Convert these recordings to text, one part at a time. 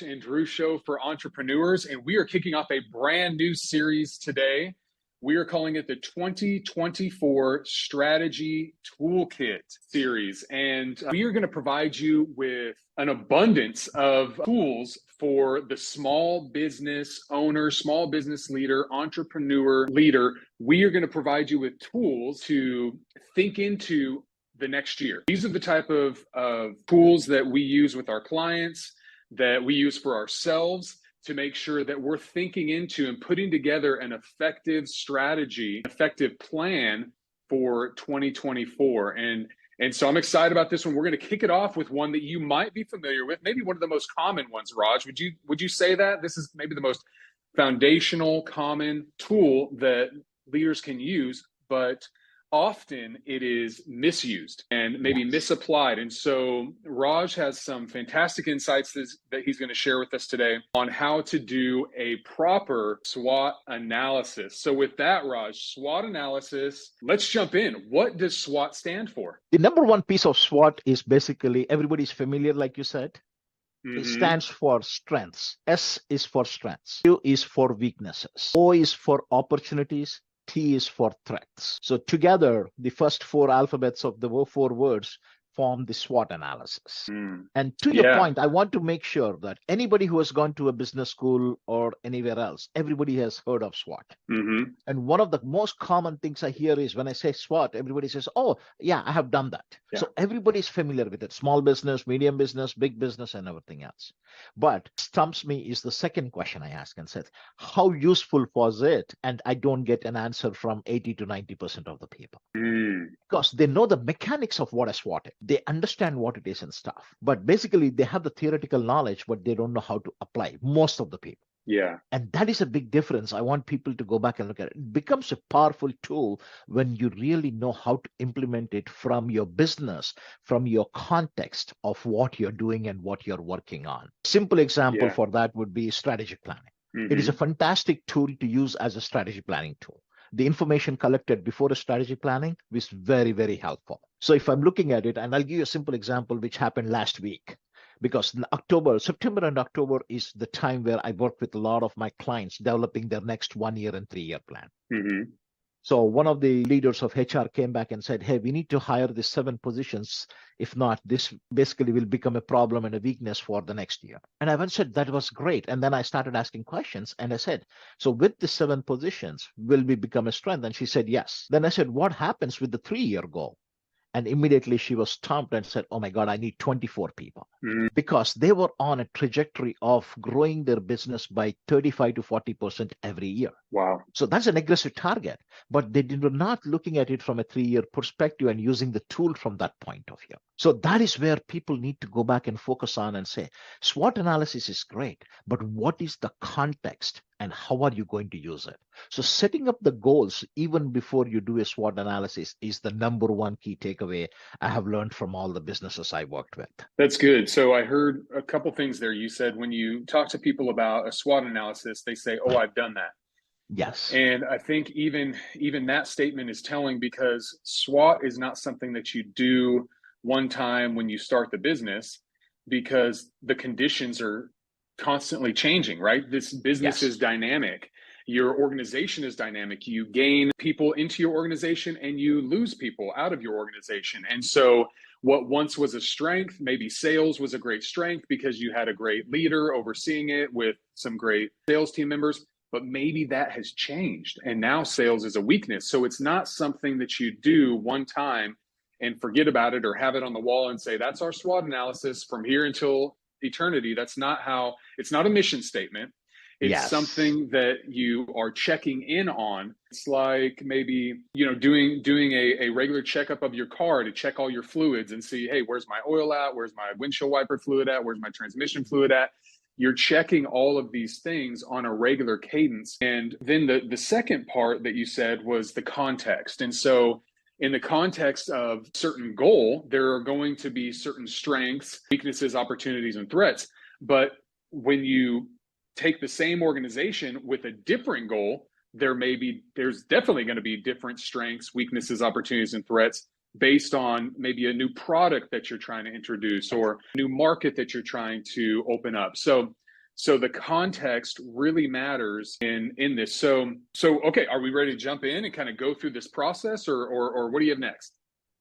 Raj and Drew show for entrepreneurs, and we are kicking off a brand new series today. We are calling it the 2024 Strategy Toolkit series, and we are going to provide you with an abundance of tools for the small business owner, small business leader, entrepreneur leader. We are going to provide you with tools to think into the next year. These are the type of tools that we use with our clients, that we use for ourselves to make sure that we're thinking into and putting together an effective strategy, effective plan for 2024. And so I'm excited about this one. We're going to kick it off with one that you might be familiar with, maybe one of the most common ones. Raj, would you say that this is maybe the most foundational, common tool that leaders can use, but often it is misused and maybe misapplied. And so Raj has some fantastic insights that he's going to share with us today on how to do a proper SWOT analysis. So with that, Raj, SWOT analysis, let's jump in. What does SWOT stand for? The number one piece of SWOT is basically, everybody's familiar, like you said. It stands for strengths. S is for strengths. Q is for weaknesses. O is for opportunities. T is for threats. So together, the first four alphabets of the four words form the SWOT analysis. And to your point, I want to make sure that anybody who has gone to a business school or anywhere else, everybody has heard of SWOT. And one of the most common things I hear is when I say SWOT, everybody says, oh, yeah, I have done that. So everybody's familiar with it. Small business, medium business, big business, and everything else. But stumps me is the second question I ask and said, how useful was it? And I don't get an answer from 80 to 90% of the people. Because they know the mechanics of what a SWOT is. They understand what it is and stuff. But basically, they have the theoretical knowledge, but they don't know how to apply, most of the people. Yeah. And that is a big difference. I want people to go back and look at it. It becomes a powerful tool when you really know how to implement it from your business, from your context of what you're doing and what you're working on. Simple example for that would be strategic planning. It is a fantastic tool to use as a strategy planning tool. The information collected before a strategy planning is very, very helpful. So if I'm looking at it, and I'll give you a simple example which happened last week, because in September and October is the time where I work with a lot of my clients developing their next 1 year and 3 year plan. So one of the leaders of HR came back and said, hey, we need to hire these 7 positions. If not, this basically will become a problem and a weakness for the next year. And I went and said, that was great. And then I started asking questions and I said, so with the 7 positions, will we become a strength? And she said, yes. Then I said, what happens with the 3-year goal? And immediately she was stumped and said, oh my God, I need 24 people. Because they were on a trajectory of growing their business by 35 to 40% every year. Wow. So that's an aggressive target, but they were not looking at it from a 3-year perspective and using the tool from that point of view. So that is where people need to go back and focus on and say, SWOT analysis is great, but what is the context and how are you going to use it? So setting up the goals even before you do a SWOT analysis is the number one key takeaway I have learned from all the businesses I worked with. That's good. So I heard a couple things there. You said when you talk to people about a SWOT analysis, they say, oh, I've done that. Yes. And I think even that statement is telling, because SWOT is not something that you do one time when you start the business, because the conditions are constantly changing, right? This business is dynamic. Your organization is dynamic. You gain people into your organization and you lose people out of your organization. And so what once was a strength, maybe sales was a great strength because you had a great leader overseeing it with some great sales team members, but maybe that has changed and now sales is a weakness. So it's not something that you do one time and forget about it or have it on the wall and say, that's our SWOT analysis from here until eternity. That's not how, it's not a mission statement. It's something that you are checking in on. It's like maybe, doing a regular checkup of your car to check all your fluids and see, hey, where's my oil at? Where's my windshield wiper fluid at? Where's my transmission fluid at? You're checking all of these things on a regular cadence. And then the second part that you said was the context. And so in the context of certain goal, there are going to be certain strengths, weaknesses, opportunities, and threats. But when you take the same organization with a different goal, there's definitely going to be different strengths, weaknesses, opportunities, and threats based on maybe a new product that you're trying to introduce or a new market that you're trying to open up. So So the context really matters in this. So okay, are we ready to jump in and kind of go through this process, or what do you have next?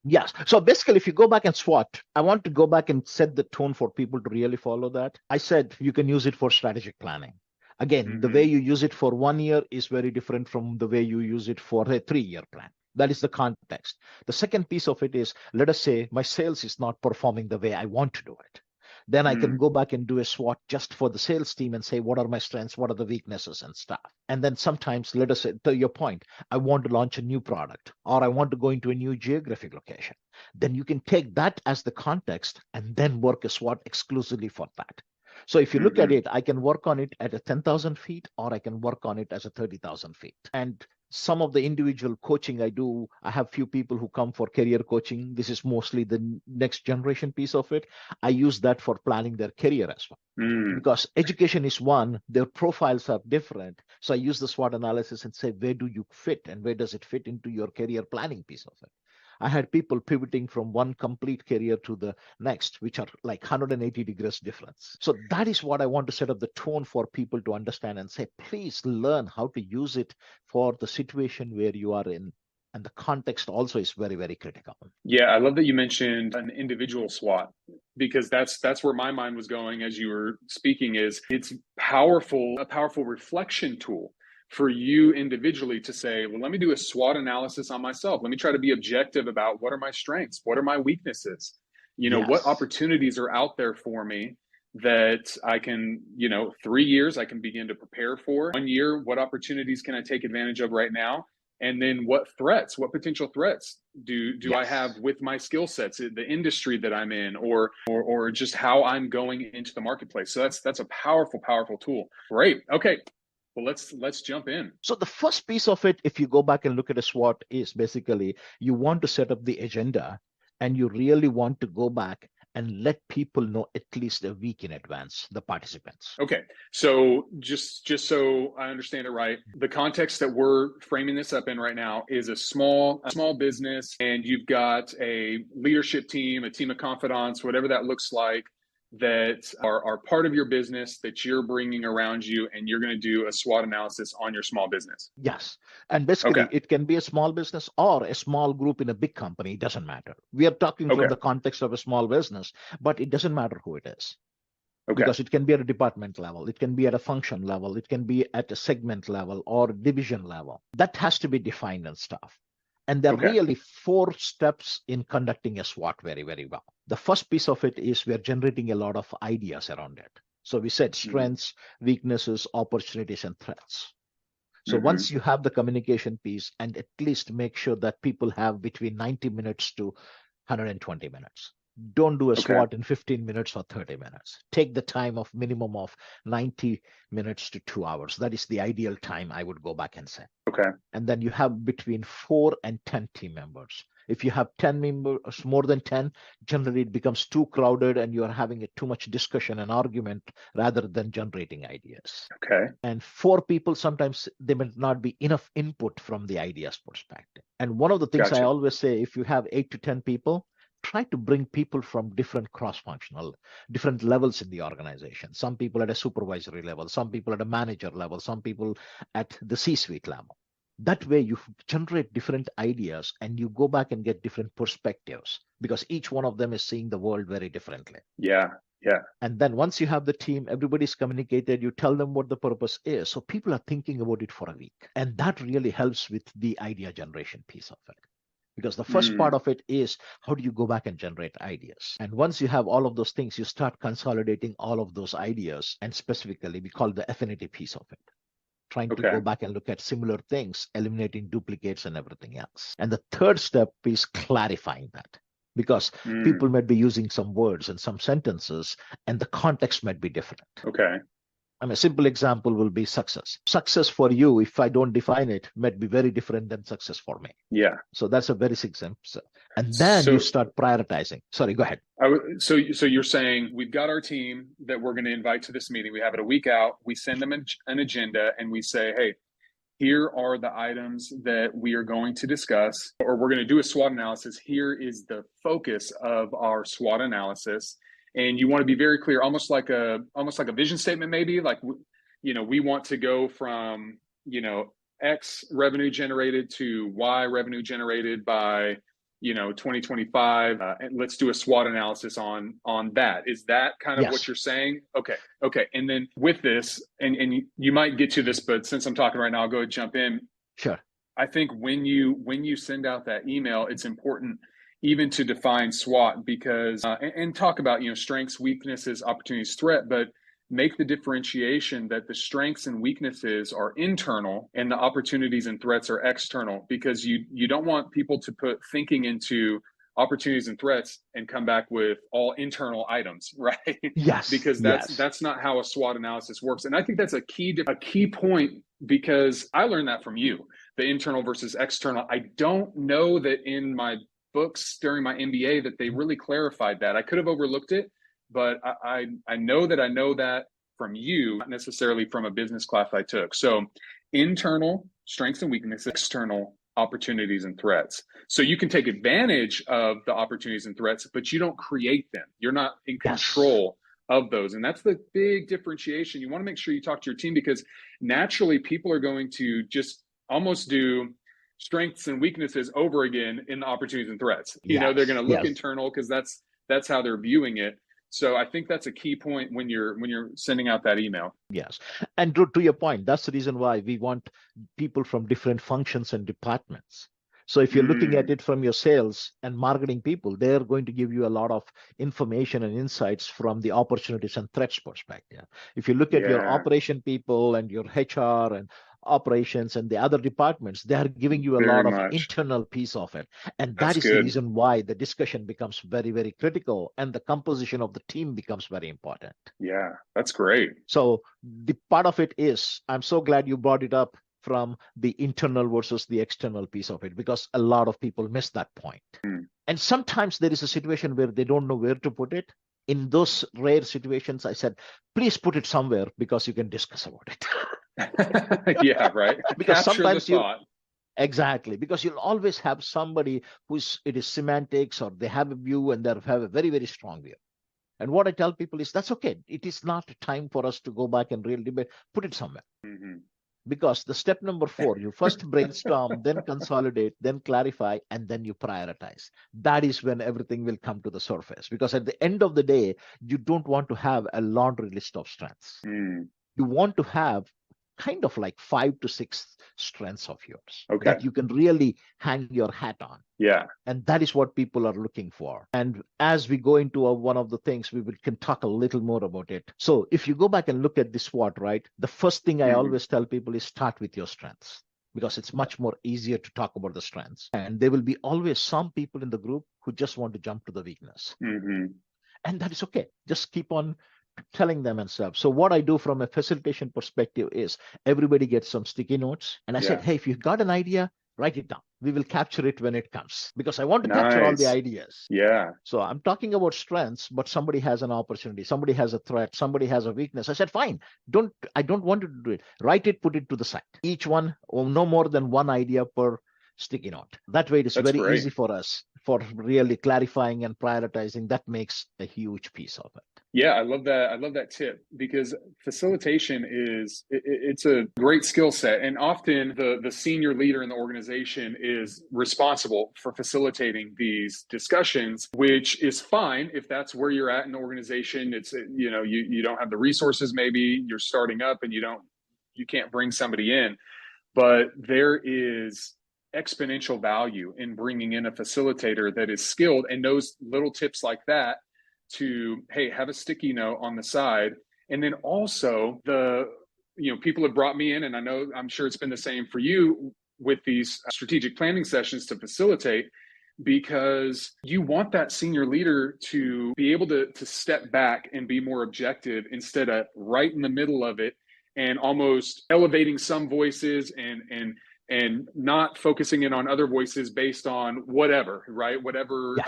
Yes. So basically, if you go back and SWOT, I want to go back and set the tone for people to really follow that. I said you can use it for strategic planning. Again, the way Mm-hmm. you use it for 1 year is very different from the way you use it for a 3 year plan. That is the context. The second piece of it is, let us say my sales is not performing the way I want to do it. Then I can Mm. go back and do a SWOT just for the sales team and say, what are my strengths? What are the weaknesses and stuff? And then sometimes, let us say, to your point, I want to launch a new product or I want to go into a new geographic location. Then you can take that as the context and then work a SWOT exclusively for that. So if you look at Mm-hmm. it, I can work on it at a 10,000 feet or I can work on it as a 30,000 feet. And some of the individual coaching I do, I have few people who come for career coaching. This is mostly the next generation piece of it. I use that for planning their career as well. Mm. Because education is one, their profiles are different. So I use the SWOT analysis and say, where do you fit and where does it fit into your career planning piece of it? I had people pivoting from one complete career to the next, which are like 180 degrees difference. So that is what I want to set up the tone for people to understand and say, please learn how to use it for the situation where you are in. And the context also is very, very critical. Yeah, I love that you mentioned an individual SWOT because that's where my mind was going as you were speaking. Is it's powerful, a powerful reflection tool for you individually to say, well, let me do a SWOT analysis on myself. Let me try to be objective about what are my strengths, what are my weaknesses, what Yes. opportunities are out there for me that I can, 3 years I can begin to prepare for. 1 year, what opportunities can I take advantage of right now? And then what potential threats do I have Yes. with my skill sets, the industry that I'm in, or just how I'm going into the marketplace. So that's a powerful tool. Great. Okay. Well, let's jump in. So the first piece of it, if you go back and look at a SWOT, is basically you want to set up the agenda and you really want to go back and let people know at least a week in advance, the participants. Okay. So just so I understand it right, the context that we're framing this up in right now is a small business, and you've got a leadership team, a team of confidants, whatever that looks like, that are part of your business that you're bringing around you, and you're going to do a SWOT analysis on your small business. Yes. And Okay. basically, it can be a small business or a small group in a big company. It doesn't matter. We are talking from Okay. the context of a small business, but it doesn't matter who it is Okay. because it can be at a department level, it can be at a function level, it can be at a segment level or division level. That has to be defined and stuff. And there are Okay. really 4 steps in conducting a SWOT very, very well. The first piece of it is we're generating a lot of ideas around it. So we said Mm-hmm. strengths, weaknesses, opportunities, and threats. So Mm-hmm. once you have the communication piece, and at least make sure that people have between 90 minutes to 120 minutes. Don't do a Okay. SWOT in 15 minutes or 30 minutes. Take the time of minimum of 90 minutes to 2 hours. That is the ideal time I would go back and say. Okay. And then you have between 4 and 10 team members. If you have 10 members, more than 10, generally it becomes too crowded and you are having a too much discussion and argument rather than generating ideas. Okay. And 4 people, sometimes there may not be enough input from the ideas perspective. And one of the things I Gotcha. always say, if you have 8 to 10 people, try to bring people from different cross-functional, different levels in the organization. Some people at a supervisory level, some people at a manager level, some people at the C-suite level. That way you generate different ideas and you go back and get different perspectives because each one of them is seeing the world very differently. Yeah. Yeah. And then once you have the team, everybody's communicated, you tell them what the purpose is. So people are thinking about it for a week. And that really helps with the idea generation piece of it. Because the first part Mm. of it is how do you go back and generate ideas? And once you have all of those things, you start consolidating all of those ideas. And specifically, we call the affinity piece of it. Trying to Okay. go back and look at similar things, eliminating duplicates and everything else. And the third step is clarifying that because Mm. people might be using some words and some sentences and the context might be different. Okay. I mean, a simple example will be success. Success for you, if I don't define it, might be very different than success for me. Yeah. So that's a very example. And then you So start prioritizing. Sorry, go ahead. so you're saying we've got our team that we're going to invite to this meeting. We have it a week out. We send them an agenda and we say, hey, here are the items that we are going to discuss, or we're going to do a SWOT analysis. Here is the focus of our SWOT analysis. and you want to be very clear, almost like a vision statement, maybe like, we want to go from, X revenue generated to Y revenue generated by, 2025. And let's do a SWOT analysis on that. Is that kind of what Yes. you're saying? Okay. And then with this, and you might get to this, but since I'm talking right now, I'll go ahead and jump in. Sure. I think when you send out that email, it's important even to define SWOT, because and talk about strengths, weaknesses, opportunities, threat, but make the differentiation that the strengths and weaknesses are internal and the opportunities and threats are external, because you don't want people to put thinking into opportunities and threats and come back with all internal items, right? Yes. Because Yes. that's not how a SWOT analysis works. And I think that's a key point, because I learned that from you, the internal versus external. I don't know that in my books during my MBA that they really clarified that. I could have overlooked it, but I know that from you, not necessarily from a business class I took. So internal strengths and weaknesses, external opportunities and threats. So you can take advantage of the opportunities and threats, but you don't create them. You're not in control of those. And that's the big differentiation. You want to make sure you talk to your team, because naturally people are going to just almost do strengths and weaknesses over again in the opportunities and threats. They're going to look internal because that's how they're viewing it. So I think that's a key point when you're sending out that email. Yes. And to your point, that's the reason why we want people from different functions and departments. So if you're looking at it from your sales and marketing people, they're going to give you a lot of information and insights from the opportunities and threats perspective. If you look at your operation people and your HR and operations and the other departments, they are giving you a lot of internal piece of it. And that is the reason why the discussion becomes very, very critical and the composition of the team becomes very important. Yeah, that's great. So the part of it is, I'm so glad you brought it up from the internal versus the external piece of it, because a lot of people miss that point. And sometimes there is a situation where they don't know where to put it. In those rare situations, I said, please put it somewhere because you can discuss about it. Yeah, right. Because capture sometimes the thought. Exactly, because you'll always have somebody it is semantics, or they have a view and they have a very, very strong view. And what I tell people is that's okay. It is not time for us to go back and really debate. Put it somewhere. Because the step number 4, you first brainstorm, then consolidate, then clarify, and then you prioritize. That is when everything will come to the surface. Because at the end of the day, you don't want to have a laundry list of strengths. You want to have kind of like 5 to 6 strengths of yours that you can really hang your hat on. Yeah. And that is what people are looking for. And as we go into one of the things, can talk a little more about it. So if you go back and look at the SWOT, right, the first thing I always tell people is start with your strengths, because it's much more easier to talk about the strengths. And there will be always some people in the group who just want to jump to the weakness. And that is okay. Just keep on telling them and stuff. So what I do from a facilitation perspective is everybody gets some sticky notes. And I said, hey, if you've got an idea, write it down. We will capture it when it comes, because I want to capture all the ideas. Yeah. So I'm talking about strengths, but somebody has an opportunity, somebody has a threat, somebody has a weakness. I said, fine, I don't want you to do it. Write it, put it to the side. Each one, no more than one idea per sticky note. That way it is very easy for us for really clarifying and prioritizing. That makes a huge piece of it. Yeah, I love that. I love that tip, because facilitation it's a great skill set. And often the senior leader in the organization is responsible for facilitating these discussions, which is fine if that's where you're at in the organization. It's, you don't have the resources, maybe you're starting up and you can't bring somebody in, but there is exponential value in bringing in a facilitator that is skilled and knows little tips like that, to, hey, have a sticky note on the side. And then also people have brought me in, and I'm sure it's been the same for you with these strategic planning sessions to facilitate, because you want that senior leader to be able to step back and be more objective, instead of right in the middle of it and almost elevating some voices and not focusing in on other voices based on whatever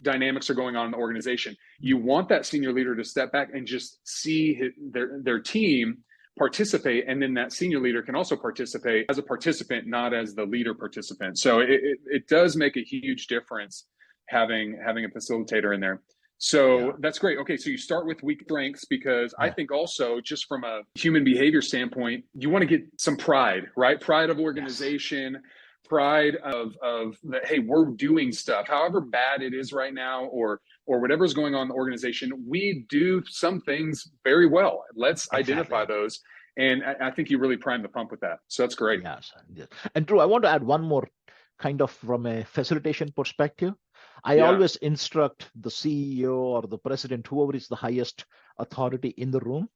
dynamics are going on in the organization. You want that senior leader to step back and just see their team participate. And then that senior leader can also participate as a participant, not as the leader participant. So it does make a huge difference having a facilitator in there. So Yeah. that's great. Okay, so you start with weak strengths because I think also just from a human behavior standpoint, you want to get some pride, right? Pride of Yes. organization, pride of that, hey, we're doing stuff, however bad it is right now, or whatever's going on in the organization, we do some things very well. Let's identify Exactly. those. And I think you really prime the pump with that. So that's great. Yes. Yes. And Drew, I want to add one more kind of from a facilitation perspective. I Yeah. always instruct the CEO or the president, whoever is the highest authority in the room,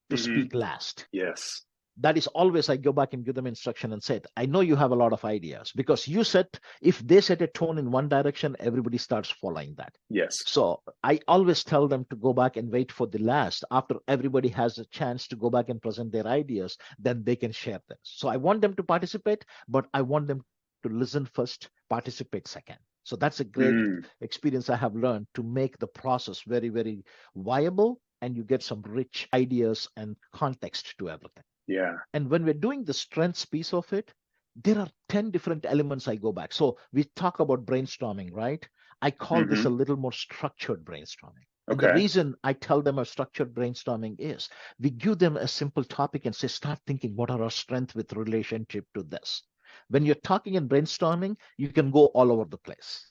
to Mm-hmm. speak last. Yes. That is always, I go back and give them instruction and said, I know you have a lot of ideas, because you set, if they set a tone in one direction, everybody starts following that. Yes. So I always tell them to go back and wait for the last. After everybody has a chance to go back and present their ideas, then they can share them. So I want them to participate, but I want them to listen first, participate second. So that's a great Mm. experience I have learned to make the process very, very viable, and you get some rich ideas and context to everything. Yeah. And when we're doing the strengths piece of it, there are 10 different elements I go back. So we talk about brainstorming, right? I call this a Mm-hmm. little more structured brainstorming. And the Okay. reason I tell them a structured brainstorming is we give them a simple topic and say, start thinking, what are our strengths with relationship to this? When you're talking and brainstorming, you can go all over the place.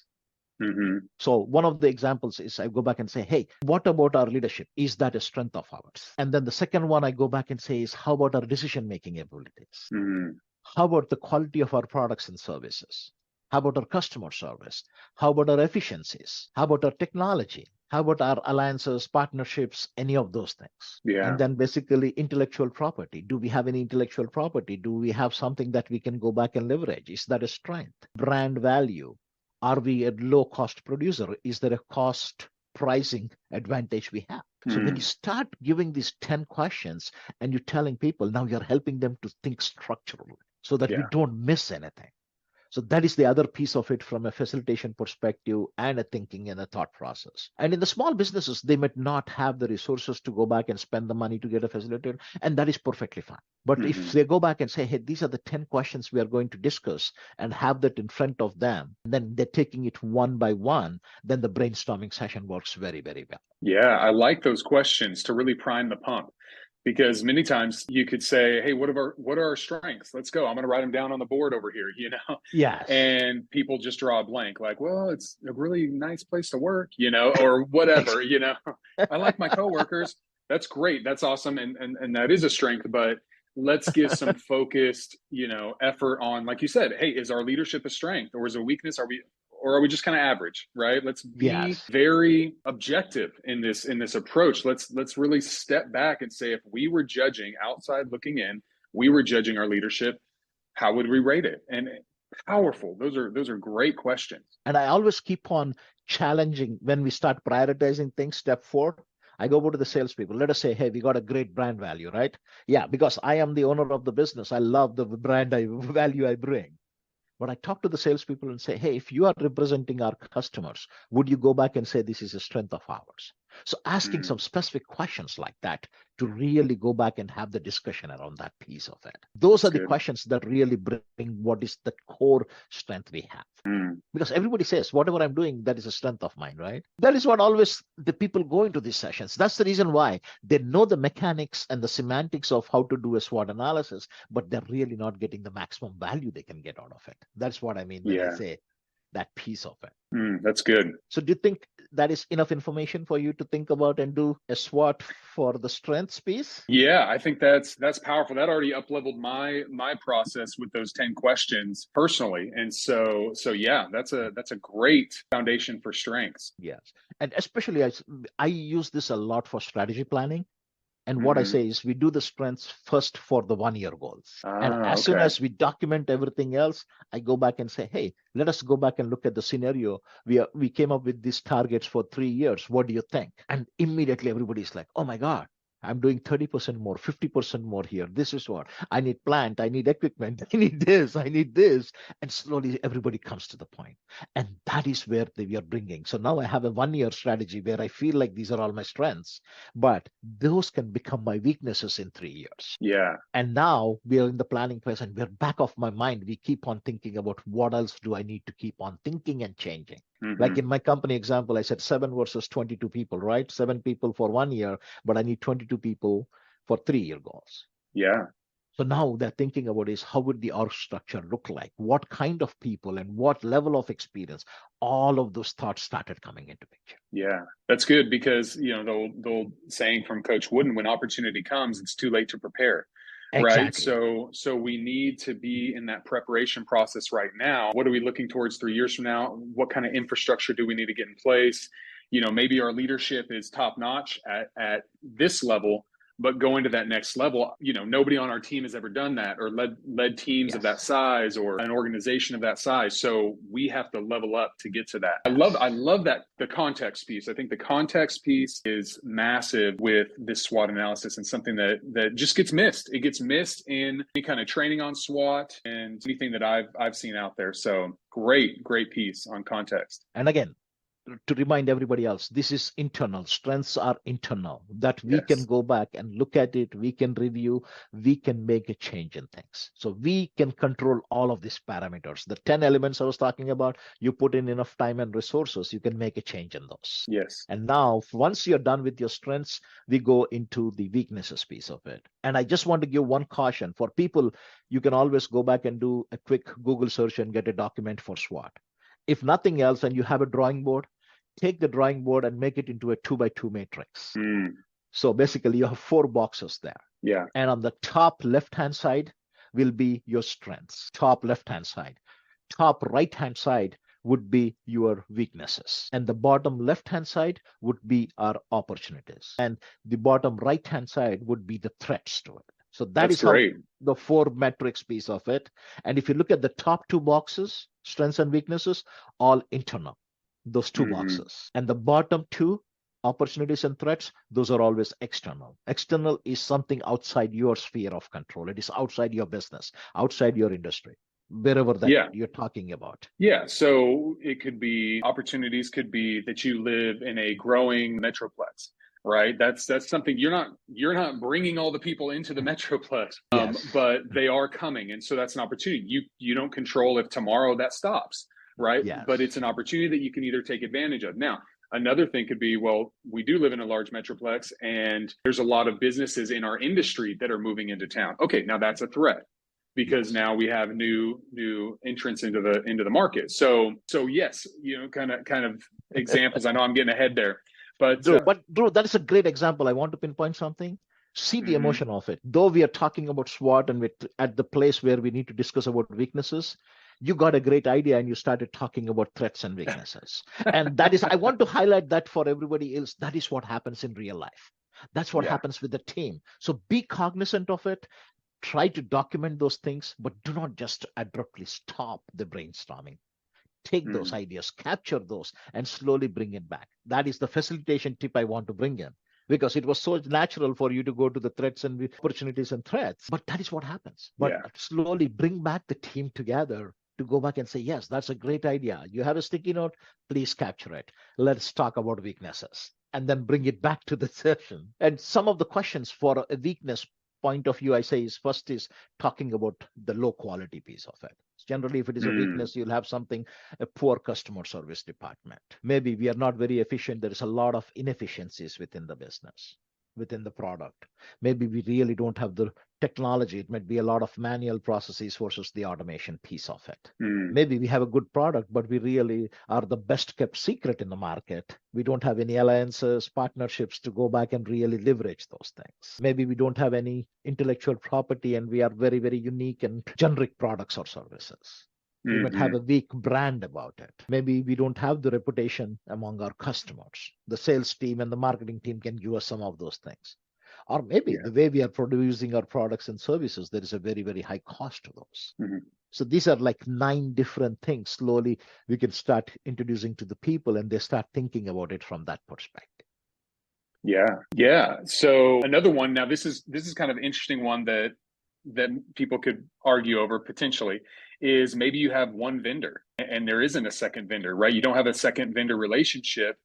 Mm-hmm. So one of the examples is I go back and say, hey, what about our leadership? Is that a strength of ours? And then the second one I go back and say is, how about our decision-making abilities? Mm-hmm. How about the quality of our products and services? How about our customer service? How about our efficiencies? How about our technology? How about our alliances, partnerships, any of those things? Yeah. And then basically intellectual property. Do we have any intellectual property? Do we have something that we can go back and leverage? Is that a strength? Brand value. Are we a low cost producer? Is there a cost pricing advantage we have? So when you Mm. start giving these 10 questions and you're telling people, now you're helping them to think structurally so that we Yeah. don't miss anything. So that is the other piece of it from a facilitation perspective and a thinking and a thought process. And in the small businesses, they might not have the resources to go back and spend the money to get a facilitator, and that is perfectly fine. But if Mm-hmm. they go back and say, hey, these are the 10 questions we are going to discuss, and have that in front of them, then they're taking it one by one, then the brainstorming session works very, very well. Yeah, I like those questions to really prime the pump because many times you could say, "Hey, what are our strengths? Let's go. I'm going to write them down on the board over here," Yes, and people just draw a blank, like, "Well, it's a really nice place to work," or whatever, I like my coworkers. That's great. That's awesome, and that is a strength, but let's give some focused, effort on, like you said, hey, is our leadership a strength or is it a weakness? Are we just kind of average, right? Let's be yes. very objective in this approach. Let's really step back and say, if we were judging outside looking in, we were judging our leadership, how would we rate it? And powerful. Those are great questions. And I always keep on challenging when we start prioritizing things. Step 4, I go over to the salespeople. Let us say, hey, we got a great brand value, right? Yeah, because I am the owner of the business. I love the value I bring. But I talk to the salespeople and say, hey, if you are representing our customers, would you go back and say this is a strength of ours? So asking Mm, some specific questions like that to really go back and have the discussion around that piece of it. Those that's are the good. questions that really bring what is the core strength we have. Mm, Because everybody says whatever I'm doing, that is a strength of mine, right? That is what always the people go into these sessions. That's the reason why they know the mechanics and the semantics of how to do a SWOT analysis, but they're really not getting the maximum value they can get out of it. That's what I mean when I yeah. say that piece of it. That's good. So do you think that is enough information for you to think about and do a SWOT for the strengths piece? Yeah, I think that's powerful. That already up leveled my process with those 10 questions personally. And so yeah, that's a great foundation for strengths. Yes. And especially I use this a lot for strategy planning. And what I Hmm. say is we do the strengths first for the 1 year goals. And as soon Okay. as we document everything else, I go back and say, hey, let us go back and look at the scenario. We came up with these targets for 3 years. What do you think? And immediately everybody's like, oh my God, I'm doing 30% more, 50% more here. This is what I need plant, I need equipment, I need this, I need this. And slowly everybody comes to the point. And that is where we are bringing. So now I have a 1 year strategy where I feel like these are all my strengths, but those can become my weaknesses in 3 years. Yeah. And now we are in the planning phase and we're back of my mind. We keep on thinking about what else do I need to keep on thinking and changing. Like Mm-hmm. in my company example, I said 7 versus 22 people, right? 7 people for 1 year, but I need 22 people for 3 year goals. Yeah. So now they're thinking about is how would the org structure look like? What kind of people and what level of experience? All of those thoughts started coming into picture. Yeah, that's good because the old saying from Coach Wooden, when opportunity comes, it's too late to prepare, right? Exactly. So we need to be in that preparation process right now. What are we looking towards 3 years from now? What kind of infrastructure do we need to get in place? Maybe our leadership is top notch at this level, but going to that next level, nobody on our team has ever done that or led teams of that Yes. size or an organization of that size. So we have to level up to get to that. I Yes. love that, the context piece. I think the context piece is massive with this SWOT analysis and something that just gets missed. It gets missed in any kind of training on SWOT and anything that I've seen out there. So great piece on context. And again, to remind everybody else, this is internal. Strengths are internal, that we can Yes. go back and look at it, we can review, we can make a change in things. So we can control all of these parameters. The 10 elements I was talking about, you put in enough time and resources, you can make a change in those. Yes. And now, once you're done with your strengths, we go into the weaknesses piece of it. And I just want to give one caution for people. You can always go back and do a quick Google search and get a document for SWOT. If nothing else, and you have a drawing board, take the drawing board and make it into a 2 by 2 matrix. So basically, you have 4 boxes there. Yeah. And on the top left-hand side will be your strengths, top left-hand side. Top right-hand side would be your weaknesses. And the bottom left-hand side would be our opportunities. And the bottom right-hand side would be the threats to it. So That's is how great. the 4 matrix piece of it. And if you look at the top 2 boxes, strengths and weaknesses, all internal, those 2 boxes. And the bottom 2, opportunities and threats, those are always external. External is something outside your sphere of control. It is outside your business, outside your industry, wherever that Yeah. you're talking about. Yeah. So it could be opportunities, could be that you live in a growing metroplex, right? That's something you're not bringing all the people into the metroplex, Yes. but they are coming, and so that's an opportunity. You don't control if tomorrow that stops, right? Yes. But it's an opportunity that you can either take advantage of. Now, another thing could be, well, we do live in a large metroplex, and there's a lot of businesses in our industry that are moving into town. Okay, now that's a threat, because Yes. now we have new entrants into the market. So yes, kind of examples. I know I'm getting ahead there, but Drew, that is a great example. I want to pinpoint something. See the emotion of it. Though we are talking about SWOT and at the place where we need to discuss about weaknesses, you got a great idea and you started talking about threats and weaknesses. And that is, I want to highlight that for everybody else. That is what happens in real life. That's what happens with the team. So be cognizant of it. Try to document those things, but do not just abruptly stop the brainstorming. Take those ideas, capture those, and slowly bring it back. That is the facilitation tip I want to bring in, because it was so natural for you to go to the threats and opportunities and threats, but that is what happens. But slowly bring back the team together to go back and say, yes, that's a great idea. You have a sticky note, please capture it. Let's talk about weaknesses, and then bring it back to the session. And some of the questions for a weakness point of view, I say, is first is talking about the low quality piece of it. Generally, if it is a weakness, you'll have something, a poor customer service department. Maybe we are not very efficient. There is a lot of inefficiencies within the business, within the product. Maybe we really don't have the technology. It might be a lot of manual processes versus the automation piece of it. Maybe we have a good product, but we really are the best kept secret in the market. We don't have any alliances, partnerships to go back and really leverage those things. Maybe we don't have any intellectual property and we are very, very unique and generic products or services. We might have a weak brand about it. Maybe we don't have the reputation among our customers. The sales team and the marketing team can give us some of those things. Or maybe the way we are producing our products and services, there is a very, very high cost to those. So these are like 9 different things. Slowly, we can start introducing to the people and they start thinking about it from that perspective. Yeah. So another one, now this is kind of an interesting one that people could argue over potentially, is maybe you have one vendor and there isn't a second vendor, right? You don't have a second vendor relationship.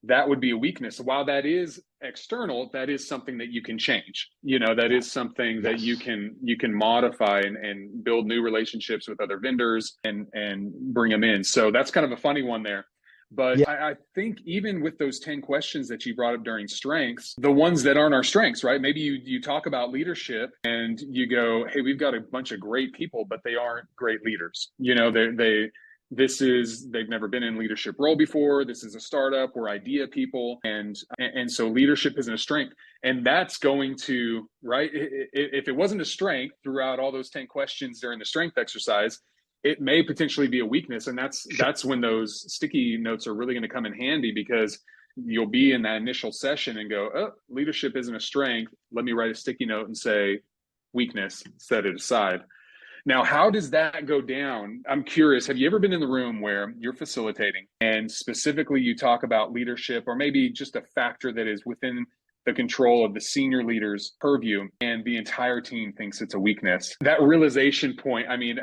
That would be a weakness. While that is external, that is something that you can change. That is something that you can modify and build new relationships with other vendors and bring them in. So that's kind of a funny one there. But Yeah. I think even with those 10 questions that you brought up during strengths, the ones that aren't our strengths, right? Maybe you talk about leadership and you go, hey, we've got a bunch of great people, but they aren't great leaders. You know, they've never been in leadership role before. This is a startup. We're idea people. And so leadership isn't a strength. And that's going to, right? If it wasn't a strength throughout all those 10 questions during the strength exercise, it may potentially be a weakness. And that's when those sticky notes are really going to come in handy, because you'll be in that initial session and go, oh, leadership isn't a strength. Let me write a sticky note and say weakness, set it aside. Now, how does that go down? I'm curious, have you ever been in the room where you're facilitating and specifically you talk about leadership, or maybe just a factor that is within the control of the senior leader's purview, and the entire team thinks it's a weakness? That realization point, I mean,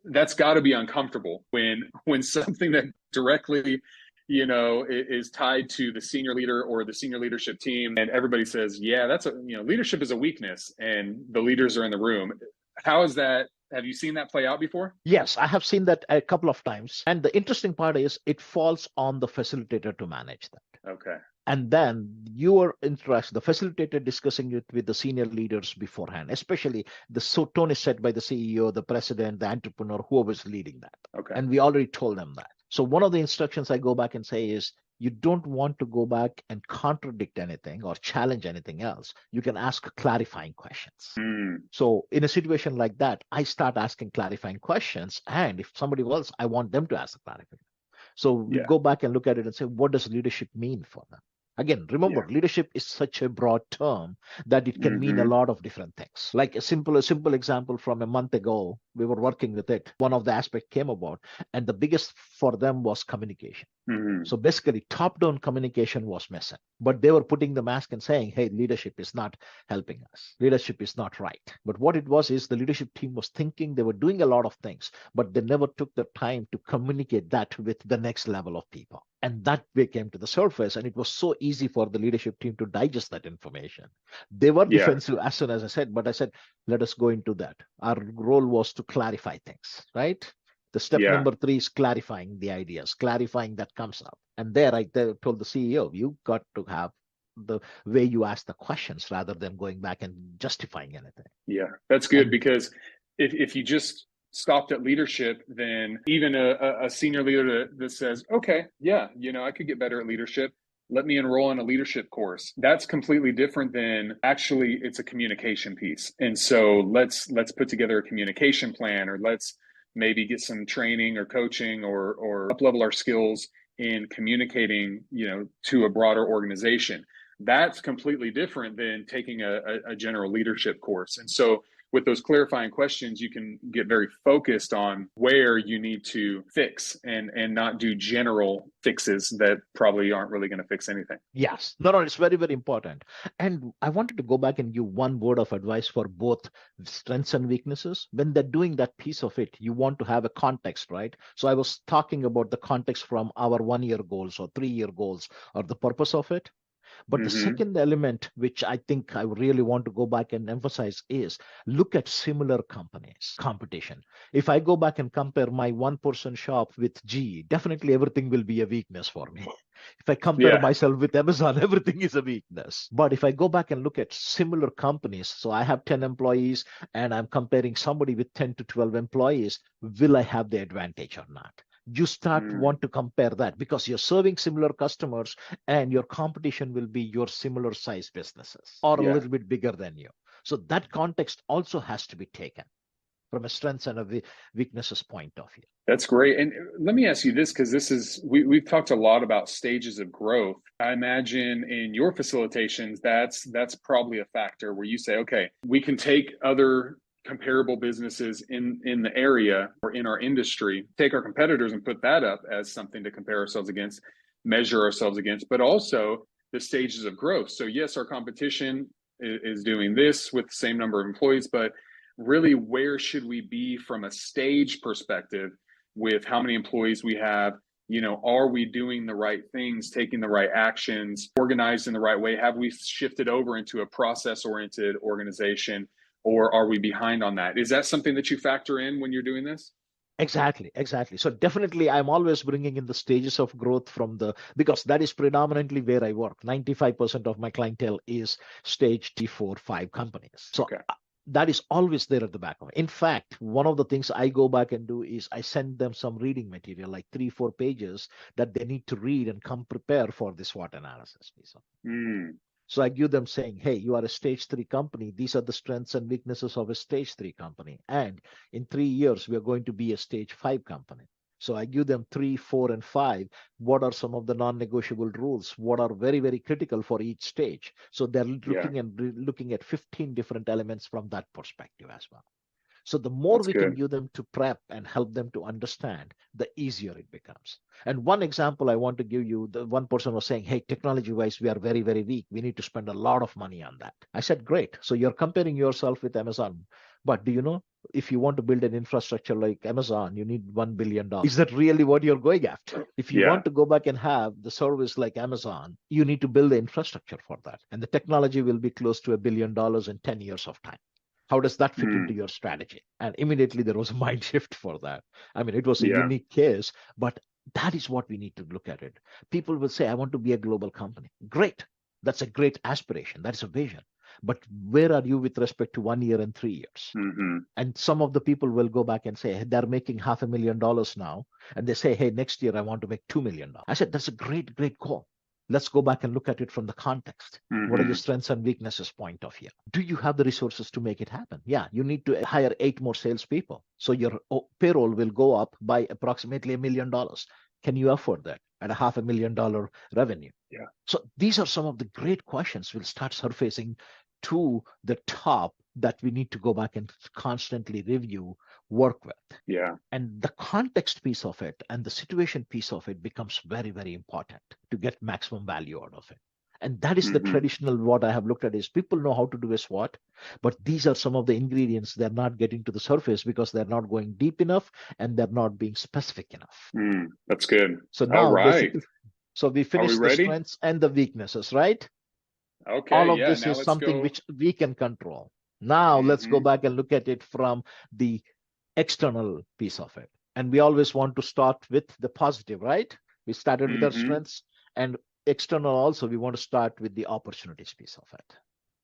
that's got to be uncomfortable when something that directly, you know, is tied to the senior leader or the senior leadership team, and everybody says, yeah, leadership is a weakness, and the leaders are in the room. How is that? Have you seen that play out before? Yes, I have seen that a couple of times. And the interesting part is it falls on the facilitator to manage that. Okay. And then your interaction, the facilitator discussing it with the senior leaders beforehand, especially the tone is set by the CEO, the president, the entrepreneur, whoever's leading that. Okay. And we already told them that. So one of the instructions I go back and say is, you don't want to go back and contradict anything or challenge anything else. You can ask clarifying questions. So in a situation like that, I start asking clarifying questions. And if somebody else, I want them to ask the clarifying. So we go back and look at it and say, what does leadership mean for them? Again, remember, leadership is such a broad term that it can mean a lot of different things. Like a simple example from a month ago, we were working with it. One of the aspects came about, and the biggest for them was communication. So basically, top-down communication was missing. But they were putting the mask and saying, hey, leadership is not helping us. Leadership is not right. But what it was is the leadership team was thinking they were doing a lot of things, but they never took the time to communicate that with the next level of people. And that way came to the surface, and it was so easy for the leadership team to digest that information. They were defensive as soon as I said, but I said, let us go into that. Our role was to clarify things, right? The step number 3 is clarifying the ideas, clarifying that comes up. And there I told the CEO, you got to have the way you ask the questions rather than going back and justifying anything. Yeah, that's good, because if you just stopped at leadership, then even a senior leader that says, okay, yeah, you know, I could get better at leadership, let me enroll in a leadership course. That's completely different than actually it's a communication piece. And so let's put together a communication plan, or let's maybe get some training or coaching or up-level our skills in communicating, you know, to a broader organization. That's completely different than taking a general leadership course. And so with those clarifying questions, you can get very focused on where you need to fix and not do general fixes that probably aren't really going to fix anything. Yes, no, it's very, very important. And I wanted to go back and give one word of advice for both strengths and weaknesses. When they're doing that piece of it, you want to have a context, right? So I was talking about the context from our 1-year goals or 3-year goals or the purpose of it. But the second element, which I think I really want to go back and emphasize, is look at similar companies, competition. If I go back and compare my one-person shop with GE, definitely everything will be a weakness for me. If I compare myself with Amazon, everything is a weakness. But if I go back and look at similar companies, so I have 10 employees and I'm comparing somebody with 10 to 12 employees, will I have the advantage or not? You want to compare that, because you're serving similar customers and your competition will be your similar size businesses or a little bit bigger than you. So that context also has to be taken from a strengths and a weaknesses point of view. That's great. And let me ask you this, because we've talked a lot about stages of growth. I imagine in your facilitations, that's probably a factor where you say, okay, we can take other comparable businesses in the area or in our industry, take our competitors and put that up as something to compare ourselves against, measure ourselves against, but also the stages of growth. So yes, our competition is doing this with the same number of employees, but really, where should we be from a stage perspective with how many employees we have? You know, are we doing the right things, taking the right actions, organized in the right way? Have we shifted over into a process-oriented organization? Or are we behind on that? Is that something that you factor in when you're doing this? Exactly. So definitely, I'm always bringing in the stages of growth because that is predominantly where I work. 95% of my clientele is stage 3, 4, 5 companies. So Okay. that is always there at the back of it. In fact, one of the things I go back and do is I send them some reading material, like 3, 4 pages that they need to read and come prepare for this SWOT analysis piece. Mm, So I give them saying, hey, you are a stage 3 company. These are the strengths and weaknesses of a stage 3 company. And in 3 years, we are going to be a stage 5 company. So I give them 3, 4, and 5. What are some of the non-negotiable rules? What are very, very critical for each stage? So they're yeah, looking at 15 different elements from that perspective as well. So the more that's we can good. give them to prep and help them to understand, the easier it becomes. And one example I want to give you, the one person was saying, hey, technology wise, we are very, very weak. We need to spend a lot of money on that. I said, great. So you're comparing yourself with Amazon. But do you know, if you want to build an infrastructure like Amazon, you need $1 billion. Is that really what you're going after? If you Yeah. want to go back and have the service like Amazon, you need to build the infrastructure for that. And the technology will be close to $1 billion in 10 years of time. How does that fit into Mm, your strategy? And immediately there was a mind shift for that. I mean, it was a yeah. unique case, but that is what we need to look at it. People will say, I want to be a global company. Great. That's a great aspiration. That's a vision. But where are you with respect to 1 year and 3 years? Mm-hmm. And some of the people will go back and say, hey, they're making $500,000 now. And they say, hey, next year I want to make $2 million. I said, that's a great, great call. Let's go back and look at it from the context. What are your Mm-hmm. strengths and weaknesses point of view? Do you have the resources to make it happen? Yeah, you need to hire 8 more salespeople. So your payroll will go up by approximately $1 million. Can you afford that at a $500,000 revenue? Yeah. So these are some of the great questions will start surfacing to the top that we need to go back and constantly review, work with. Yeah. And the context piece of it and the situation piece of it becomes very, very important to get maximum value out of it. And that is the Mm-hmm. traditional what I have looked at is people know how to do a SWOT, but these are some of the ingredients they're not getting to the surface because they're not going deep enough and they're not being specific enough. That's good. So All now right. basically, so we Are we finished the ready? strengths and the weaknesses, right? Okay. All of Yeah. this Now is let's something go. which we can control. Now let's go Mm-hmm. back and look at it from the external piece of it. And we always want to start with the positive, right? We started with our Mm-hmm. strengths and external also, we want to start with the opportunities piece of it.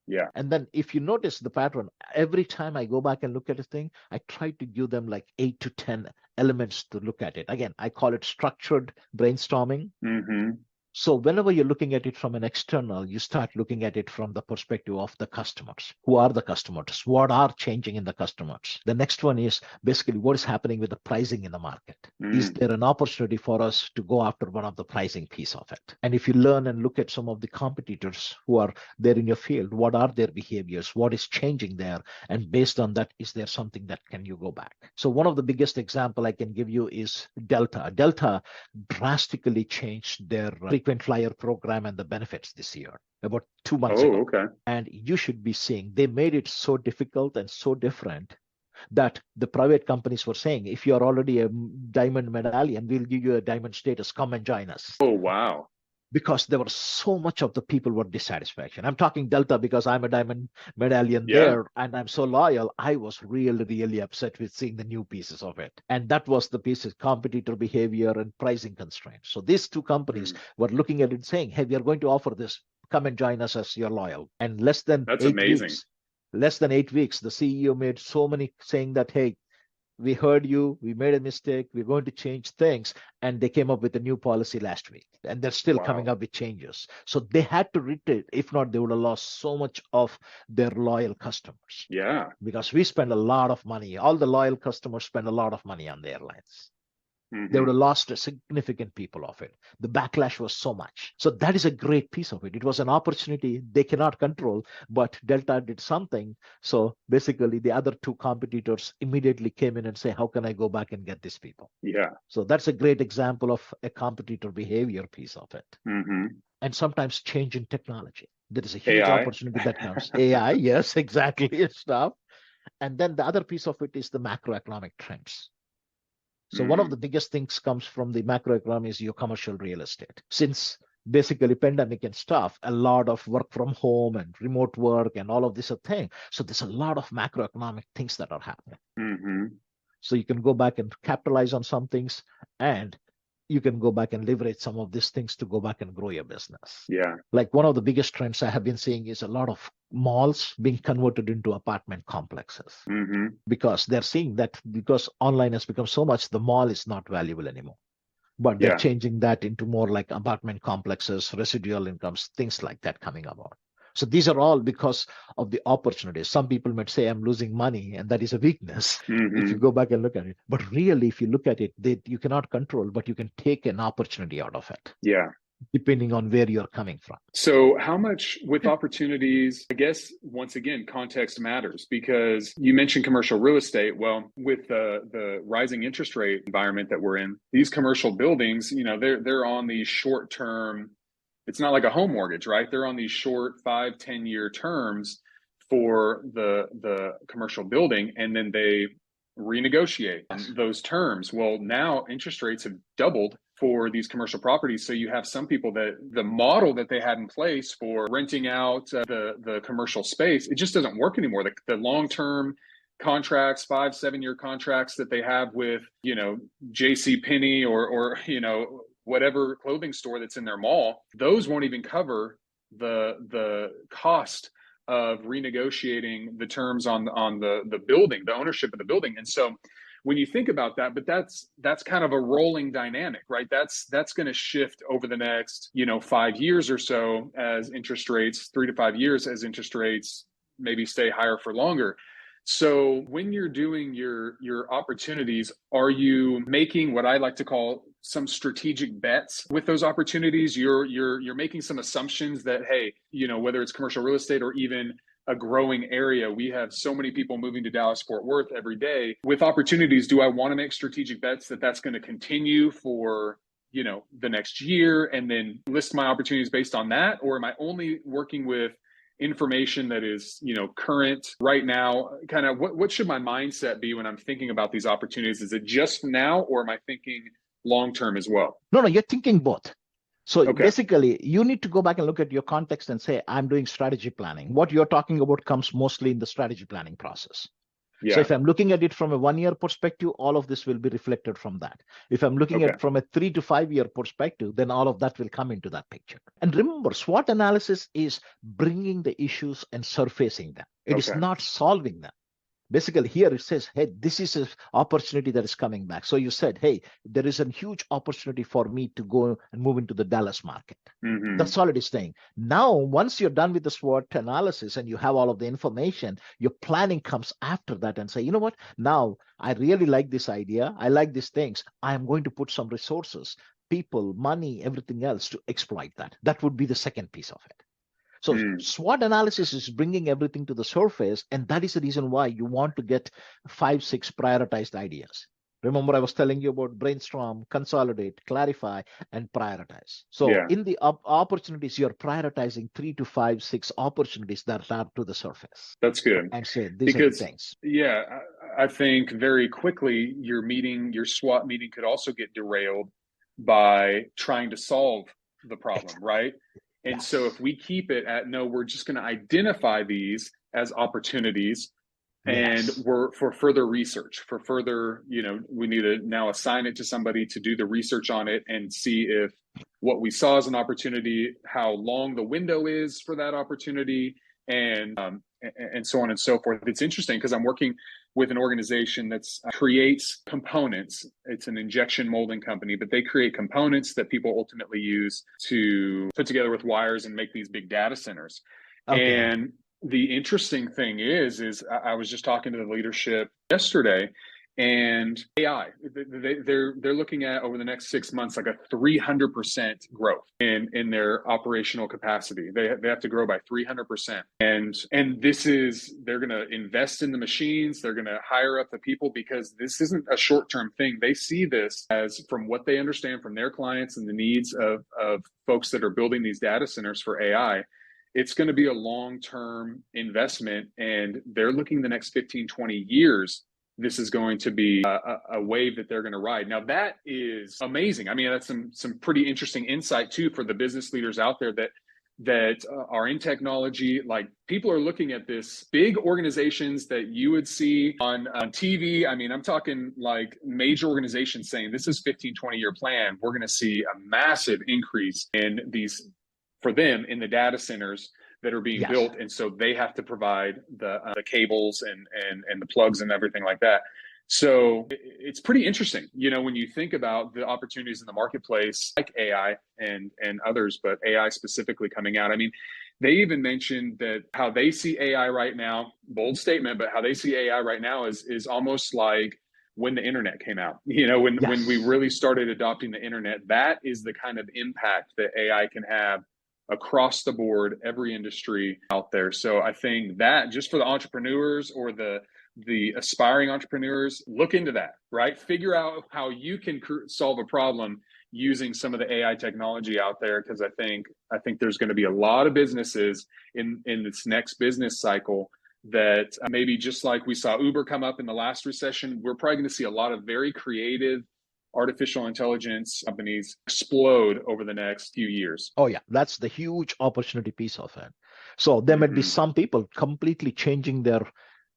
Yeah. And then if you notice the pattern, every time I go back and look at a thing, I try to give them like 8 to 10 elements to look at it. Again, I call it structured brainstorming. Mm-hmm. So whenever you're looking at it from an external, you start looking at it from the perspective of the customers. Who are the customers? What are changing in the customers? The next one is basically what is happening with the pricing in the market. Is there an opportunity for us to go after one of the pricing piece of it? And if you learn and look at some of the competitors who are there in your field, what are their behaviors? What is changing there? And based on that, is there something that can you go back? So one of the biggest example I can give you is Delta. Delta drastically changed their frequent flyer program and the benefits this year, about 2 months Oh, ago. okay. And you should be seeing they made it so difficult and so different that the private companies were saying, if you're already a diamond medallion, we'll give you a diamond status. Come and join us. Oh, wow. Because there was so much of the people were dissatisfaction. I'm talking Delta because I'm a diamond medallion Yeah. there and I'm so loyal. I was really, really upset with seeing the new pieces of it. And that was the pieces, competitor behavior and pricing constraints. So these two companies were looking at it saying, hey, we are going to offer this. Come and join us as you're loyal. And That's amazing. less than 8 weeks, the CEO made so many saying that, hey, we heard you, we made a mistake, we're going to change things. And they came up with a new policy last week. And they're still coming Wow. up with changes. So they had to retreat. If not, they would have lost so much of their loyal customers. Yeah. Because we spend a lot of money. All the loyal customers spend a lot of money on the airlines. They would Mm-hmm. have lost a significant people of it. The backlash was so much. So that is a great piece of it. It was an opportunity they cannot control, but Delta did something. So basically, the other two competitors immediately came in and say, how can I go back and get these people? Yeah. So that's a great example of a competitor behavior piece of it. Mm-hmm. And sometimes change in technology. There is a huge AI. opportunity that comes. AI, yes, exactly, stuff. And then the other piece of it is the macroeconomic trends. So one of the biggest things comes from the macroeconomy is your commercial real estate. Since basically pandemic and stuff, a lot of work from home and remote work and all of this a thing. So there's a lot of macroeconomic things that are happening. Mm-hmm. So you can go back and capitalize on some things, and you can go back and leverage some of these things to go back and grow your business. Yeah. Like one of the biggest trends I have been seeing is a lot of malls being converted into apartment complexes, because they're seeing that because online has become so much, the mall is not valuable anymore. But they're Yeah. changing that into more like apartment complexes, residual incomes, things like that coming about. So these are all because of the opportunities. Some people might say I'm losing money, and that is a weakness if you go back and look at it. But really, if you look at it, you cannot control, but you can take an opportunity out of it. Yeah. Depending on where you're coming from. So how much with opportunities, I guess, once again, context matters, because you mentioned commercial real estate. Well, with the rising interest rate environment that we're in, these commercial buildings, they're on these short term. It's not like a home mortgage, right? They're on these short 5-10 year terms for the commercial building, and then they renegotiate those terms. Well, now interest rates have doubled for these commercial properties. So you have some people that the model that they had in place for renting out the commercial space, it just doesn't work anymore. The long-term contracts, 5-7 year contracts that they have with, JC Penney or whatever clothing store that's in their mall, those won't even cover the cost of renegotiating the terms on the building, the ownership of the building. And so when you think about that, but that's kind of a rolling dynamic, right? That's going to shift over the next 5 years or so, as interest rates, 3 to 5 years, as interest rates maybe stay higher for longer. So when you're doing your opportunities, are you making what I like to call some strategic bets with those opportunities? You're making some assumptions that, hey, whether it's commercial real estate or even a growing area, we have so many people moving to Dallas Fort Worth every day. With opportunities, do I want to make strategic bets that that's going to continue for the next year, and then list my opportunities based on that? Or am I only working with information that is current right now? Kind of what should my mindset be when I'm thinking about these opportunities? Is it just now, or am I thinking long term as well? No, you're thinking both. So Okay. basically, you need to go back and look at your context and say, I'm doing strategy planning. What you're talking about comes mostly in the strategy planning process. Yeah. So if I'm looking at it from a 1 year perspective, all of this will be reflected from that. If I'm looking at it from a 3 to 5 year perspective, then all of that will come into that picture. And remember, SWOT analysis is bringing the issues and surfacing them. It is not solving them. Basically, here it says, hey, this is an opportunity that is coming back. So you said, hey, there is a huge opportunity for me to go and move into the Dallas market. That's all it is saying. Now, once you're done with the SWOT analysis and you have all of the information, your planning comes after that and say, you know what, now I really like this idea. I like these things. I'm going to put some resources, people, money, everything else to exploit that. That would be the second piece of it. So SWOT analysis is bringing everything to the surface, and that is the reason why you want to get 5-6 prioritized ideas. Remember, I was telling you about brainstorm, consolidate, clarify, and prioritize. So in the opportunities, you're prioritizing 3 to 5, 6 opportunities that are to the surface. That's good. And say, these are the things. Yeah, I think very quickly your SWOT meeting could also get derailed by trying to solve the problem, right? And so if we keep it at, no, we're just going to identify these as opportunities, and we're for further research, for further, we need to now assign it to somebody to do the research on it and see if what we saw as an opportunity, how long the window is for that opportunity, and so on and so forth. It's interesting because I'm working with an organization that creates components. It's an injection molding company, but they create components that people ultimately use to put together with wires and make these big data centers. And the interesting thing is I was just talking to the leadership yesterday, and AI, they're looking at over the next 6 months like a 300% growth in their operational capacity. They have to grow by 300%, and they're going to invest in the machines. They're going to hire up the people, because this isn't a short-term thing. They see this as, from what they understand from their clients and the needs of folks that are building these data centers for AI, it's going to be a long-term investment, and they're looking the next 15-20 years. This is going to be a wave that they're going to ride. Now, that is amazing. I mean, that's some pretty interesting insight too for the business leaders out there that that are in technology. Like, people are looking at this, big organizations that you would see on TV. I mean, I'm talking like major organizations saying this is 15, 20-year plan. We're going to see a massive increase in these, for them, in the data centers that are being Yes. built. And so they have to provide the cables and the plugs and everything like that. So it's pretty interesting, when you think about the opportunities in the marketplace, like AI and others, but AI specifically coming out. I mean, they even mentioned that how they see AI right now, bold statement, but how they see AI right now is almost like when the internet came out. When we really started adopting the internet, that is the kind of impact that AI can have across the board, every industry out there. So I think that just for the entrepreneurs or the aspiring entrepreneurs, look into that, right? Figure out how you can solve a problem using some of the AI technology out there, because I think there's going to be a lot of businesses in this next business cycle that maybe, just like we saw Uber come up in the last recession, we're probably going to see a lot of very creative artificial intelligence companies explode over the next few years. Oh yeah, that's the huge opportunity piece of it. So there might be some people completely changing their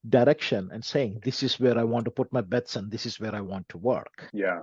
direction and saying, this is where I want to put my bets and this is where I want to work. Yeah.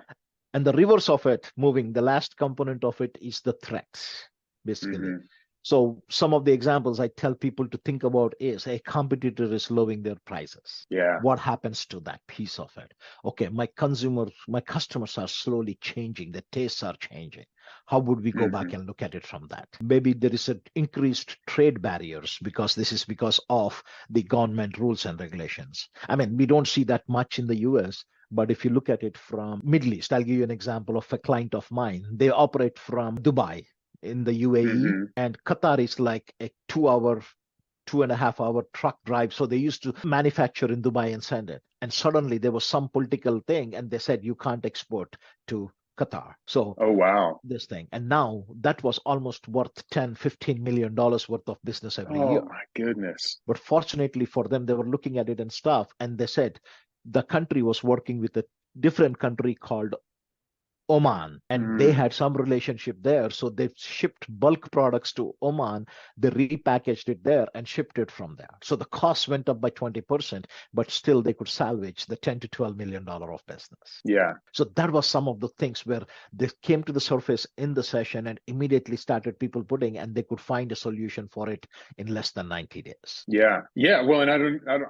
And the reverse of it, moving, the last component of it is the threats, basically. So some of the examples I tell people to think about is a competitor is lowering their prices. Yeah. What happens to that piece of it? Okay, my customers are slowly changing. The tastes are changing. How would we go back and look at it from that? Maybe there is an increased trade barriers because this is because of the government rules and regulations. I mean, we don't see that much in the US. But if you look at it from Middle East, I'll give you an example of a client of mine. They operate from Dubai in the UAE, and Qatar is like a 2.5 hour truck drive. So they used to manufacture in Dubai and send it. And suddenly there was some political thing and they said, you can't export to Qatar. So, oh, wow. This thing. And now that was almost worth $10-15 million worth of business every year. Oh, my goodness. But fortunately for them, they were looking at it and stuff. And they said, the country was working with a different country called Oman, and they had some relationship there. So they shipped bulk products to Oman, they repackaged it there and shipped it from there. So the cost went up by 20%, but still they could salvage the $10 to $12 million of business. Yeah. So that was some of the things where they came to the surface in the session and immediately started people putting, and they could find a solution for it in less than 90 days. Yeah. Yeah. Well, and I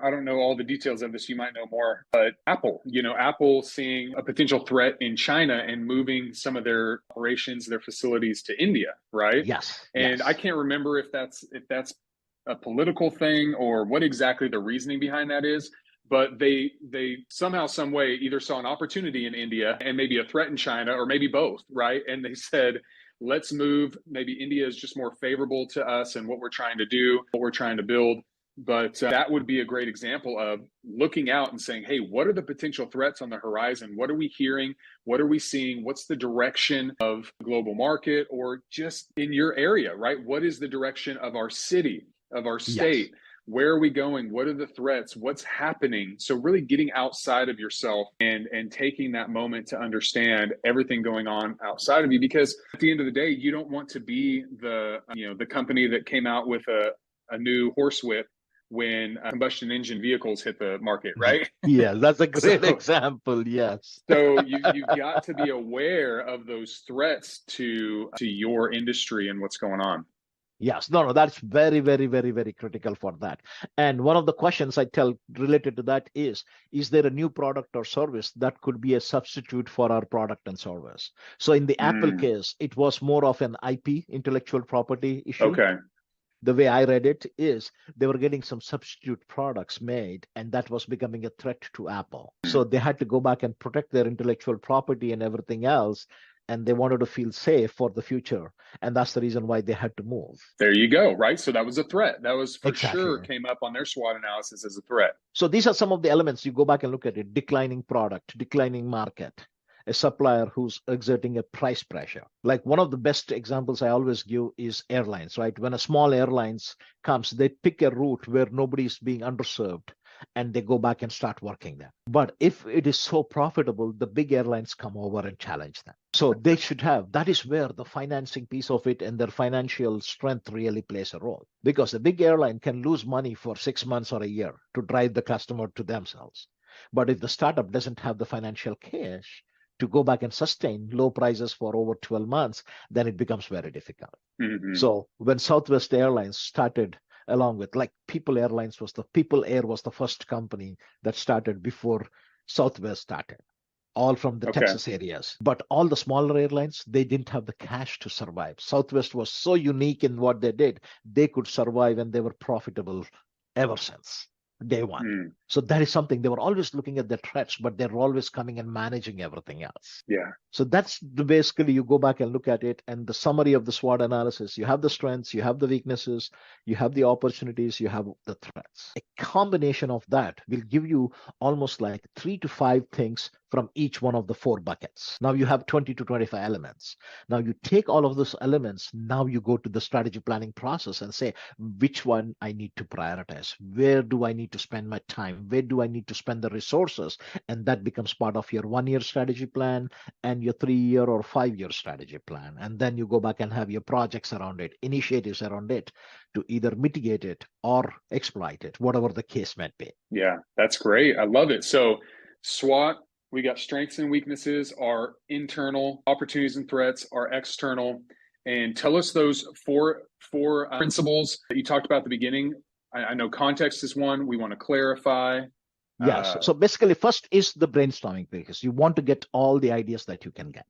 don't know all the details of this. You might know more, but Apple seeing a potential threat in China and moving some of their operations, their facilities to India, right? Yes. And I can't remember if that's a political thing or what exactly the reasoning behind that is. But they somehow, some way, either saw an opportunity in India and maybe a threat in China, or maybe both, right? And they said, let's move. Maybe India is just more favorable to us and what we're trying to do, what we're trying to build. But that would be a great example of looking out and saying, hey, what are the potential threats on the horizon? What are we hearing? What are we seeing? What's the direction of the global market, or just in your area, right? What is the direction of our city, of our state? Yes. Where are we going? What are the threats? What's happening? So really getting outside of yourself and taking that moment to understand everything going on outside of you, because at the end of the day, you don't want to be the company that came out with a new horsewhip when combustion engine vehicles hit the market, right? Yeah, that's a great example. Yes. So you've got to be aware of those threats to your industry and what's going on. Yes, no, that's very, very, very, very critical for that. And one of the questions I tell related to that is there a new product or service that could be a substitute for our product and service? So in the Apple case, it was more of an IP, intellectual property issue. Okay. The way I read it is they were getting some substitute products made, and that was becoming a threat to Apple. So they had to go back and protect their intellectual property and everything else. And they wanted to feel safe for the future. And that's the reason why they had to move. There you go, right? So that was a threat. That was for sure came up on their SWOT analysis as a threat. So these are some of the elements. You go back and look at it: declining product, declining market, a supplier who's exerting a price pressure. Like one of the best examples I always give is airlines, right? When a small airlines comes, they pick a route where nobody's being underserved, and they go back and start working there. But if it is so profitable, the big airlines come over and challenge them. So they should have, that is where the financing piece of it and their financial strength really plays a role. Because a big airline can lose money for 6 months or a year to drive the customer to themselves. But if the startup doesn't have the financial cash to go back and sustain low prices for over 12 months, then it becomes very difficult. Mm-hmm. So when Southwest Airlines started, along with like People Air was the first company that started before Southwest started, all from the Texas areas. But all the smaller airlines, they didn't have the cash to survive. Southwest was so unique in what they did. They could survive and they were profitable ever since day one. Mm. So that is something, they were always looking at their threats, but they're always coming and managing everything else. Yeah. So that's basically, you go back and look at it, and the summary of the SWOT analysis, you have the strengths, you have the weaknesses, you have the opportunities, you have the threats. A combination of that will give you almost like 3 to 5 things from each one of the 4 buckets. Now you have 20 to 25 elements. Now you take all of those elements, now you go to the strategy planning process and say, which one I need to prioritize? Where do I need to spend my time? Where do I need to spend the resources? And that becomes part of your 1-year strategy plan and your 3-year or 5-year strategy plan. And then you go back and have your projects around it, initiatives around it, to either mitigate it or exploit it, whatever the case might be. Yeah, that's great. I love it. So SWOT, we got strengths and weaknesses, our internal, opportunities and threats, our external. And tell us those four principles that you talked about at the beginning. I know context is one. We want to clarify. Yes. So basically, first is the brainstorming, because you want to get all the ideas that you can get.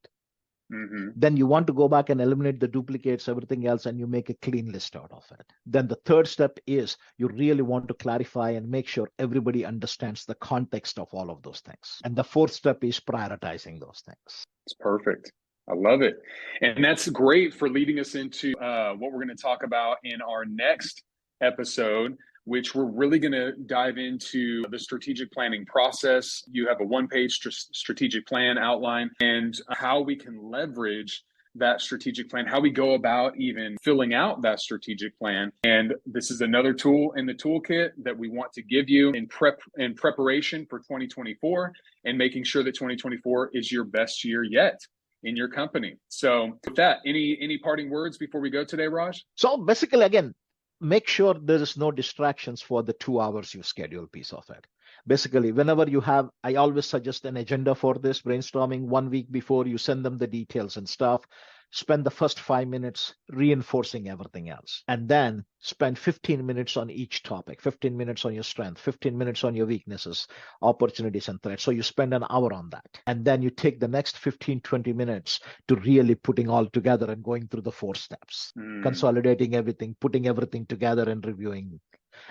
Mm-hmm. Then you want to go back and eliminate the duplicates, everything else, and you make a clean list out of it. Then the third step is you really want to clarify and make sure everybody understands the context of all of those things. And the fourth step is prioritizing those things. It's perfect. I love it. And that's great for leading us into what we're going to talk about in our next episode, which we're really going to dive into the strategic planning process. You have a 1-page strategic plan outline and how we can leverage that strategic plan, how we go about even filling out that strategic plan. And this is another tool in the toolkit that we want to give you in preparation for 2024 and making sure that 2024 is your best year yet in your company. So with that, any parting words before we go today, Raj? So basically, again, make sure there is no distractions for the 2 hours you schedule piece of it. Basically, whenever you have, I always suggest an agenda for this brainstorming 1 week before. You send them the details and stuff. Spend the first 5 minutes reinforcing everything else. And then spend 15 minutes on each topic, 15 minutes on your strength, 15 minutes on your weaknesses, opportunities and threats. So you spend an hour on that. And then you take the next 15, 20 minutes to really putting all together and going through the 4 steps, consolidating everything, putting everything together and reviewing.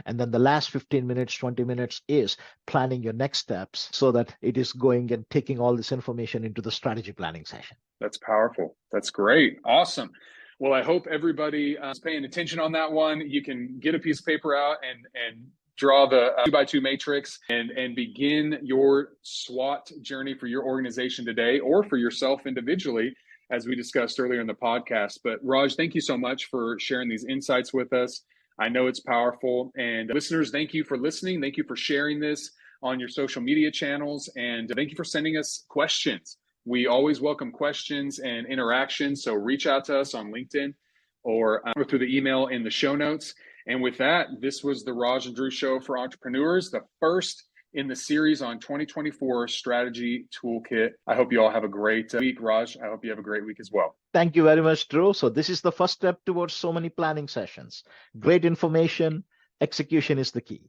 And then the last 15 minutes, 20 minutes is planning your next steps so that it is going and taking all this information into the strategy planning session. That's powerful. That's great. Awesome. Well, I hope everybody is paying attention on that one. You can get a piece of paper out and draw the 2x2 matrix and begin your SWOT journey for your organization today or for yourself individually, as we discussed earlier in the podcast. But Raj, thank you so much for sharing these insights with us. I know it's powerful. And listeners, thank you for listening. Thank you for sharing this on your social media channels. And thank you for sending us questions. We always welcome questions and interactions. So reach out to us on LinkedIn or through the email in the show notes. And with that, this was the Raj and Drew Show for Entrepreneurs, the first in the series on 2024 Strategy Toolkit. I hope you all have a great week. Raj, I hope you have a great week as well. Thank you very much, Drew. So this is the first step towards so many planning sessions. Great information. Execution is the key.